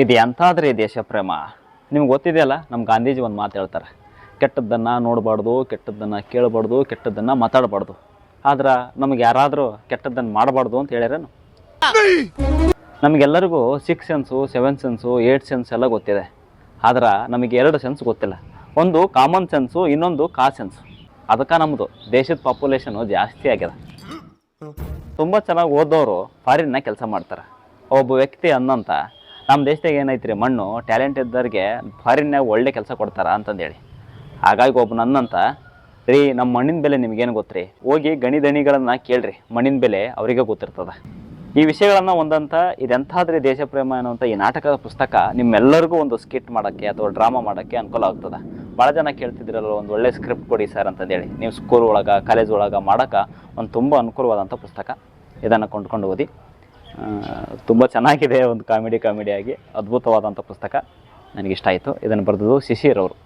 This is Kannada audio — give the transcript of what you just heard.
ಇದು ಎಂತಾದ್ರಿ ದೇಶ ಪ್ರೇಮ. ನಿಮ್ಗೆ ಗೊತ್ತಿದೆಯಲ್ಲ, ನಮ್ಮ ಗಾಂಧೀಜಿ ಒಂದು ಮಾತು ಹೇಳ್ತಾರೆ, ಕೆಟ್ಟದ್ದನ್ನು ನೋಡಬಾರ್ದು, ಕೆಟ್ಟದ್ದನ್ನು ಕೇಳಬಾರ್ದು, ಕೆಟ್ಟದ್ದನ್ನು ಮಾತಾಡಬಾರ್ದು. ಆದ್ರೆ ನಮಗೆ ಯಾರಾದರೂ ಕೆಟ್ಟದ್ದನ್ನು ಮಾಡಬಾರ್ದು ಅಂತ ಹೇಳ್ಯಾರೇನು? ನಮಗೆಲ್ಲರಿಗೂ 6 ಸೆನ್ಸು 7 ಸೆನ್ಸು 8 ಸೆನ್ಸ್ ಎಲ್ಲ ಗೊತ್ತಿದೆ. ಆದ್ರೆ ನಮಗೆ 2 ಸೆನ್ಸ್ ಗೊತ್ತಿಲ್ಲ. ಒಂದು ಕಾಮನ್ ಸೆನ್ಸು, ಇನ್ನೊಂದು ಸೆನ್ಸು. ಅದಕ್ಕೆ ನಮ್ಮದು ದೇಶದ ಪಾಪ್ಯುಲೇಷನು ಜಾಸ್ತಿ ಆಗಿದೆ. ತುಂಬ ಚೆನ್ನಾಗಿ ಓದೋರು ಫಾರಿನ್ನ ಕೆಲಸ ಮಾಡ್ತಾರೆ. ಒಬ್ಬ ವ್ಯಕ್ತಿ ಅನ್ನಂತ ನಮ್ಮ ದೇಶದಾಗ ಏನೈತ್ರಿ, ಮಣ್ಣು ಟ್ಯಾಲೆಂಟ್ ಇದ್ದವ್ರಿಗೆ ಫಾರಿನ್ನಾಗ ಒಳ್ಳೆ ಕೆಲಸ ಕೊಡ್ತಾರೆ ಅಂತಂದೇಳಿ. ಹಾಗಾಗಿ ಒಬ್ಬ ನನ್ನಂತ, ರೀ ನಮ್ಮ ಮಣ್ಣಿನ ಬೆಲೆ ನಿಮಗೇನು ಗೊತ್ತು ರೀ, ಹೋಗಿ ಗಣಿದಣಿಗಳನ್ನು ಕೇಳ್ರಿ, ಮಣ್ಣಿನ ಬೆಲೆ ಅವರಿಗೆ ಗೊತ್ತಿರ್ತದೆ. ಈ ವಿಷಯಗಳನ್ನು ಒಂದಂತ ಇದೆಂತಾದ್ರಿ ದೇಶ ಪ್ರೇಮ ಅನ್ನುವಂಥ ಈ ನಾಟಕದ ಪುಸ್ತಕ ನಿಮ್ಮೆಲ್ಲರಿಗೂ ಒಂದು ಸ್ಕಿಟ್ ಮಾಡೋಕ್ಕೆ ಅಥವಾ ಡ್ರಾಮಾ ಮಾಡೋಕ್ಕೆ ಅನುಕೂಲ ಆಗ್ತದೆ. ಭಾಳ ಜನ ಕೇಳ್ತಿದ್ರಲ್ಲ, ಒಂದು ಒಳ್ಳೆ ಸ್ಕ್ರಿಪ್ಟ್ ಕೊಡಿ ಸರ್ ಅಂತಂದೇಳಿ. ನೀವು ಸ್ಕೂಲ್ ಒಳಗೆ ಕಾಲೇಜ್ ಒಳಗೆ ಮಾಡೋಕ್ಕೆ ಒಂದು ತುಂಬ ಅನುಕೂಲವಾದಂಥ ಪುಸ್ತಕ. ಇದನ್ನು ಕೊಂಡ್ಕೊಂಡು ಓದಿ. ತುಂಬ ಚೆನ್ನಾಗಿದೆ, ಒಂದು ಕಾಮಿಡಿಯಾಗಿ ಅದ್ಭುತವಾದಂಥ ಪುಸ್ತಕ. ನನಗಿಷ್ಟ ಆಯಿತು. ಇದನ್ನು ಬರೆದದ್ದು ಶಿಶಿರ್ ಅವರು.